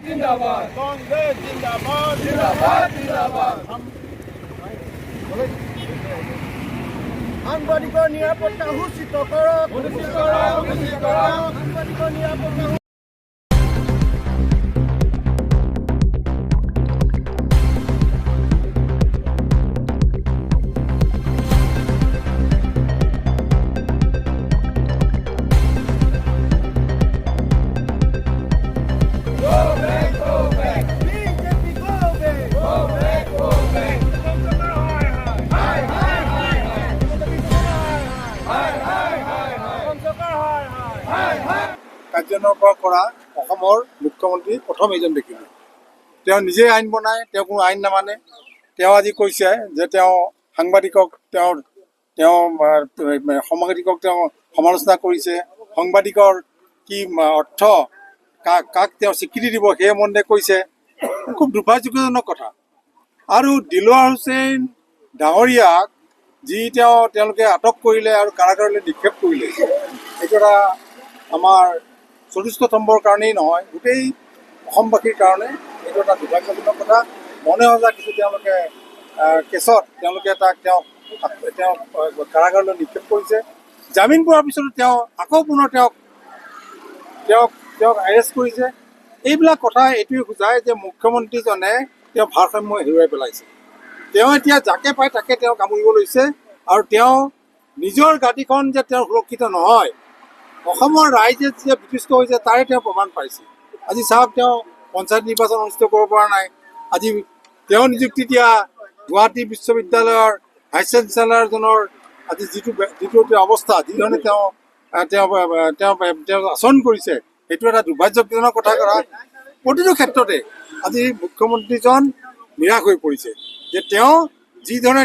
जिंदाबाद कांग्रेस जिंदाबाद जिंदाबाद जिंदाबाद সাংবাদিকৰ নিৰাপত্তা সুচিত কৰক সাংবাদিকৰ নিৰাপত্তা কাৰ্যান্বয়ন কৰা অসমৰ মুখ্যমন্ত্ৰী প্ৰথম এজন দেখিলোঁ। তেওঁ নিজে আইন বনায়, তেওঁ কোনো আইন নামানে। তেওঁ আজি কৈছে যে তেওঁ সাংবাদিকক সাংবাদিকক তেওঁ সমালোচনা কৰিছে। সাংবাদিকৰ কি অৰ্থ, কাক তেওঁ স্বীকৃতি দিব সেই সম্বন্ধে কৈছে। খুব দুৰ্ভাগ্যজনক কথা। আৰু দিলৱাৰ হুছেইন ডাঙৰীয়াক যি তেওঁলোকে আটক কৰিলে আৰু কাৰাগাৰলৈ নিক্ষেপ কৰিলে, এইটো এটা আমাৰ ৪০ স্তম্ভৰ কাৰণেই নহয়, গোটেই অসমবাসীৰ কাৰণে এইটো এটা দুৰ্ভাগ্যজনক কথা। মনে সজা কিছু তেওঁলোকে কেছত তেওঁ কাৰাগাৰলৈ নিক্ষেপ কৰিছে। জামিন পোৱাৰ পিছতো তেওঁ আকৌ পুনৰ তেওঁক এৰেষ্ট কৰিছে। এইবিলাক কথা এইটোৱে বুজায় যে মুখ্যমন্ত্ৰীজনে তেওঁ ভাৰসাম্য হেৰুৱাই পেলাইছে। তেওঁ এতিয়া যাকে পায় তাকে তেওঁ কামুৰিব লৈছে আৰু তেওঁ নিজৰ গাদীখন যে তেওঁ সুৰক্ষিত নহয়, অসমৰ ৰাইজে যে বিতুষ্ট হৈছে তাৰে তেওঁ প্ৰমাণ পাইছে। আজি চাওক, তেওঁ পঞ্চায়ত নিৰ্বাচন অনুষ্ঠিত কৰিব পৰা নাই। আজি তেওঁ নিযুক্তি দিয়া গুৱাহাটী বিশ্ববিদ্যালয়ৰ ভাইচ চেঞ্চেলাৰজনৰ আজি যিটো অৱস্থা, যিধৰণে তেওঁ আচৰণ কৰিছে, সেইটো এটা দুৰ্ভাগ্যজনক কথা। প্ৰতিটো ক্ষেত্ৰতে আজি মুখ্যমন্ত্ৰীজন নিৰাশ হৈ পৰিছে যে তেওঁ যিধৰণে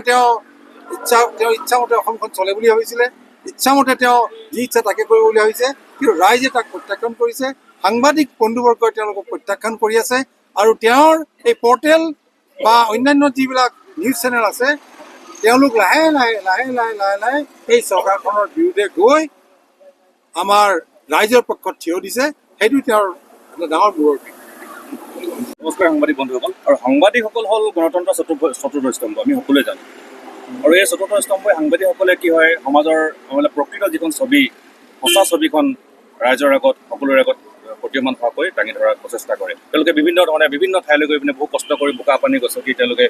ইচ্ছামতে অসমখন চলে বুলি ভাবিছিলে, ইচ্ছামতে তেওঁ যি ইচ্ছা তাকে কৰিব বুলি ভাবিছে, কিন্তু ৰাইজে তাক প্ৰত্যাখ্যান কৰিছে। সাংবাদিক বন্ধুবৰ্গই তেওঁলোকক প্ৰত্যাখ্যান কৰি আছে আৰু তেওঁৰ এই পৰ্টেল বা অন্যান্য যিবিলাক নিউজ চেনেল আছে, তেওঁলোক লাহে লাহে এই চৰকাৰখনৰ বিৰুদ্ধে গৈ আমাৰ ৰাইজৰ পক্ষত থিয় দিছে। সেইটো তেওঁৰ এটা ডাঙৰ মূৰৰ বিষ। নমস্কাৰ সাংবাদিক বন্ধুসকল। আৰু সাংবাদিকসকল হ'ল গণতন্ত্ৰৰ চতুৰ্থ স্তম্ভ, আমি সকলোৱে জানো। আৰু এই চতুৰ্থ স্তম্ভই সাংবাদিকসকলে কি হয়, সমাজৰ প্ৰকৃত যিখন ছবি, সঁচা ছবিখন ৰাইজৰ আগত, সকলোৰে আগত প্ৰতীয়মান হোৱাকৈ দাঙি ধৰাৰ প্ৰচেষ্টা কৰে। তেওঁলোকে বিভিন্ন ঠাইলৈ গৈ পিনে বহু কষ্ট কৰি বোকা পানী গছকি তেওঁলোকে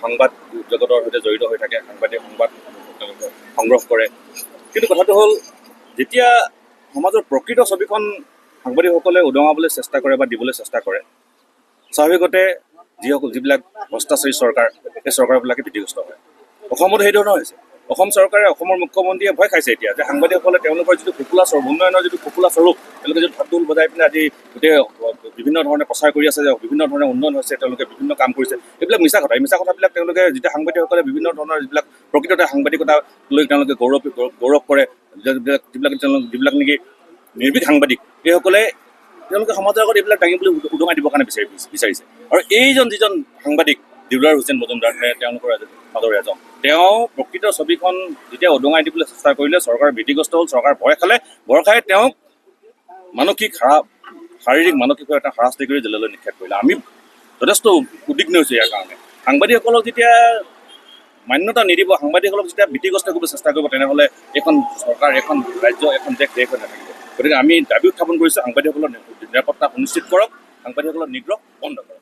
সংবাদ জগতৰ সৈতে জড়িত হৈ থাকে। সাংবাদিক সংবাদ তেওঁলোকে সংগ্ৰহ কৰে। কিন্তু কথাটো হ'ল, যেতিয়া সমাজৰ প্ৰকৃত ছবিখন সাংবাদিকসকলে উদঙাবলৈ চেষ্টা কৰে বা দিবলৈ চেষ্টা কৰে, স্বাভাৱিকতে যিবিলাক ভ্ৰষ্টাচাৰী চৰকাৰ, সেই চৰকাৰবিলাকে ভীতিগ্ৰস্ত হয়। অসমত সেইধৰণৰ হৈছে। অসম চৰকাৰে, অসমৰ মুখ্যমন্ত্ৰীয়ে ভয় খাইছে এতিয়া যে সাংবাদিকসকলে তেওঁলোকৰ যিটো ফোপোলা স্বৰূপ, উন্নয়নৰ যিটো ফোপোলা স্বৰূপ, তেওঁলোকে যিটো ঢাটোল বজাই পিনে আজি গোটেই বিভিন্ন ধৰণে প্ৰচাৰ কৰি আছে যে বিভিন্ন ধৰণে উন্নয়ন হৈছে, তেওঁলোকে বিভিন্ন কাম কৰিছে। এইবিলাক মিছা কথা। এই মিছা কথাবিলাক তেওঁলোকে যেতিয়া সাংবাদিকসকলে বিভিন্ন ধৰণৰ যিবিলাক প্ৰকৃততে সাংবাদিকতা লৈ তেওঁলোকে গৌৰৱ কৰে, যিবিলাক নেকি নিৰ্ভীক সাংবাদিক, এইসকলে তেওঁলোকে সমাজৰ আগত এইবিলাক দাঙিবলৈ উদঙাই দিবৰ কাৰণে বিচাৰিছে। আৰু যিজন সাংবাদিক দিলৱাৰ হুছেইন মজুমদাৰ, তেওঁলোকৰ মাজৰ এজন, তেওঁ প্ৰকৃত ছবিখন যেতিয়া উদঙাই দিবলৈ চেষ্টা কৰিলে, চৰকাৰ ভীতিগ্ৰস্ত হ'ল, চৰকাৰ ভয় খাই তেওঁক শাৰীৰিক মানসিকভাৱে এটা হাৰাশাস্তি কৰি জেললৈ নিক্ষেপ কৰিলে। আমি যথেষ্ট উদ্বিগ্ন হৈছোঁ ইয়াৰ কাৰণে। সাংবাদিকসকলক যেতিয়া মান্যতা নিদিব, সাংবাদিকসকলক যেতিয়া ভীতিগ্ৰস্ত কৰিব চেষ্টা কৰিব, তেনেহ'লে এখন চৰকাৰ, এখন ৰাজ্য, এখন দেশ হৈ নাথাকিব। গতিকে আমি দাবী উত্থাপন কৰিছোঁ, সাংবাদিকসকলৰ নিৰাপত্তা সুনিশ্চিত কৰক, সাংবাদিকসকলৰ নিগ্ৰহ বন্ধ কৰক।